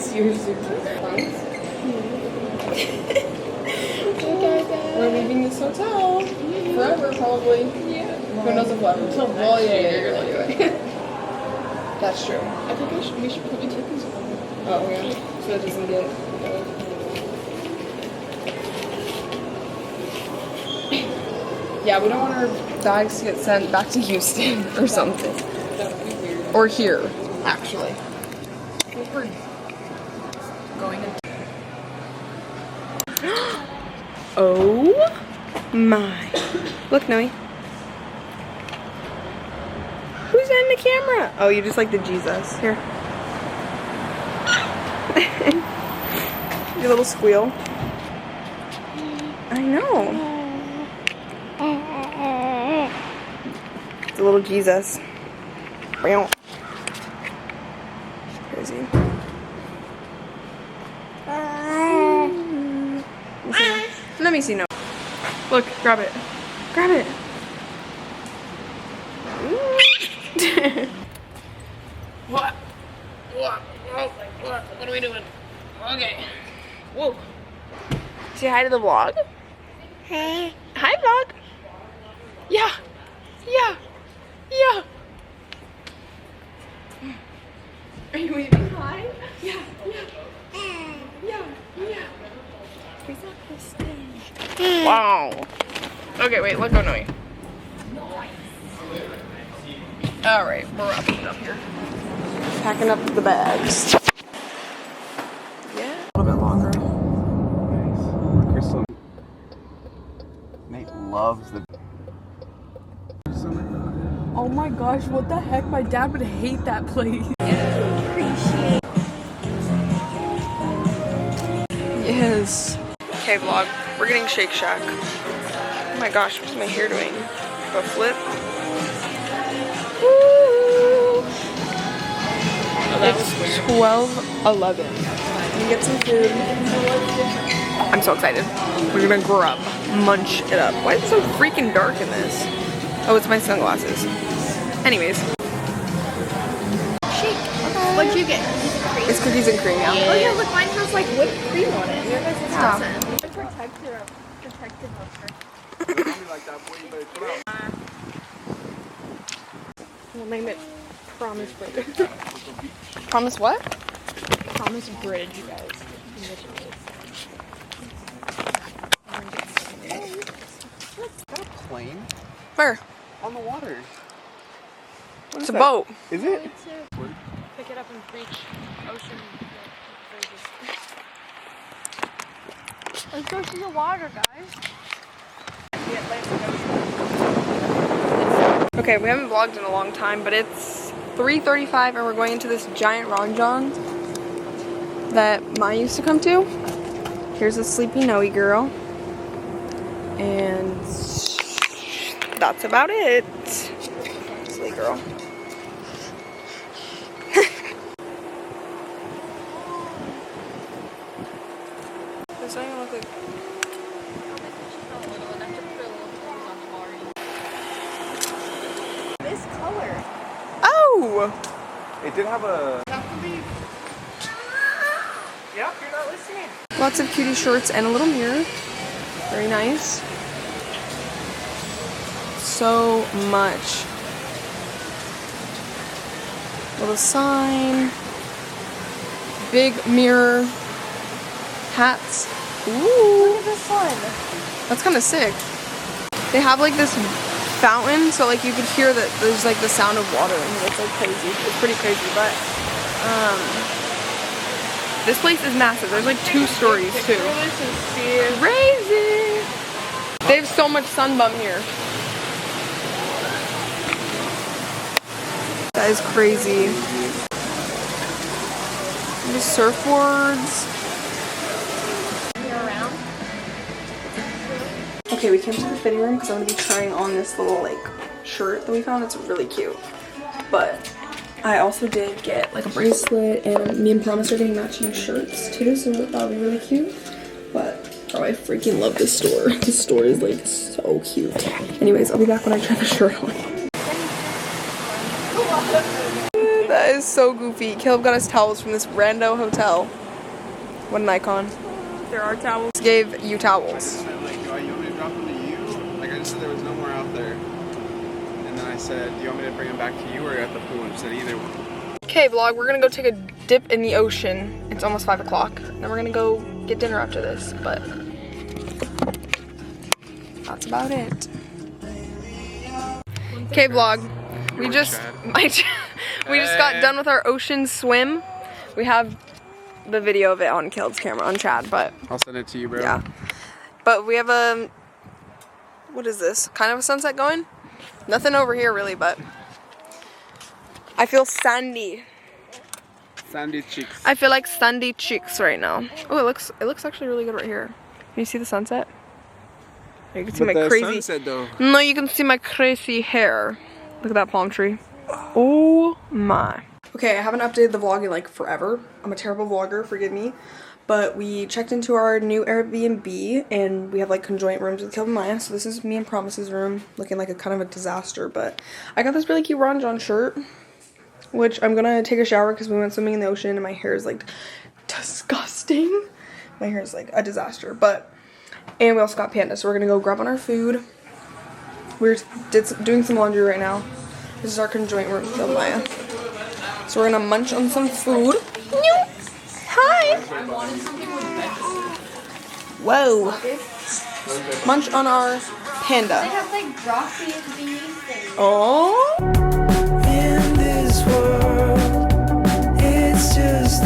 Seriously. We're leaving this hotel forever, probably. Yeah. Who knows if forever? Well, yeah, you're right. That's true. I think we should probably take these home. Oh, yeah. So it doesn't get... Yeah, we don't want our bags to get sent back to Houston or something. That would be weird. Or here, actually. We're going to... Oh my. Look, Noe. Who's in the camera? Oh, you just like the Jesus. Here. Your little squeal. I know. It's a little Jesus. Crazy. Let me see. No. Look, grab it. Grab it. What? What are we doing? Okay. Whoa. Say hi to the vlog. Hey. Hi, vlog. Yeah. Yeah. Yeah. Are you waving hi? Yeah. Yeah. Yeah. Yeah. Wow. Okay, wait, let go, Noe. Alright, we're wrapping it up here. Packing up the bags. Yeah. A little bit longer. Nice. Crystal. Nate loves the... Oh my gosh, what the heck? My dad would hate that place. Yes. Okay, vlog. We're getting Shake Shack. Oh my gosh, what's my hair doing? A flip? Woo! It's 12:11. We get some food. I'm so excited. We're gonna grub, munch it up. Why is it so freaking dark in this? Oh, it's my sunglasses. Anyways. Shake. What'd you get? It's cookies and cream, yeah. Oh yeah, look, mine has like whipped cream on it. Your guys doesn't. Protective of her. We'll name it Promise Bridge. Promise what? Promise Bridge, you guys. Plane? Where? On the water. It's a boat. Is it? Pick it up and reach ocean. Let's go to the water, guys. Okay, we haven't vlogged in a long time, but it's 3:35 and we're going into this giant Ron John that Maya used to come to. Here's a sleepy Noe girl. And that's about it. Sleep girl. This don't even look like... This color. Oh! It did have a... Yep, you're not listening. Lots of cutie shorts and a little mirror. Very nice. So much. Little sign. Big mirror. Hats. Ooh. Look at this one. That's kind of sick. They have like this fountain, so like you could hear that there's like the sound of water in here. It's like crazy. It's pretty crazy, but this place is massive. There's like 2 stories too. Crazy. They have so much sunbum here. That is crazy. The surfboards. Okay, we came to the fitting room because I'm going to be trying on this little like shirt that we found. It's really cute. But I also did get like a bracelet, and me and Promise are getting matching shirts too, so that'll be really cute. But oh, I freaking love this store. This store is like so cute. Anyways, I'll be back when I try the shirt on. That is so goofy. Caleb got us towels from this rando hotel. What an icon. There are towels. Gave you towels. Like, do you want me to drop them to you? Like, I just said there was no more out there. And then I said, do you want me to bring them back to you or at the pool? And she said either one. Okay, vlog, we're gonna go take a dip in the ocean. It's almost 5 o'clock. Then we're gonna go get dinner after this, but that's about it. Okay, vlog. We just got done with our ocean swim. We have the video of it on Caleb's camera, on Chad, but I'll send it to you, bro. yeah. But we have a, what is this? Kind of a sunset going? Nothing over here really, but I feel sandy. Sandy cheeks. I feel like sandy cheeks right now. Oh, it looks actually really good right here. Can you see the sunset? You can see my crazy sunset, though. No, you can see my crazy hair. Look at that palm tree. Oh my. Okay, I haven't updated the vlog in like forever. I'm a terrible vlogger, forgive me. But we checked into our new Airbnb and we have like conjoint rooms with Caleb and Maya. So this is me and Promise's room, looking like a kind of a disaster. But I got this really cute Ron John shirt, which I'm gonna take a shower because we went swimming in the ocean and my hair is like disgusting. My hair is like a disaster. And we also got Panda, so we're gonna go grab on our food. We're doing some laundry right now. This is our conjoint room with Caleb and Maya. So we're gonna munch on some food. Hi! Whoa! Munch on our Panda. They have like broccoli and beans and Oh! In this world, it's just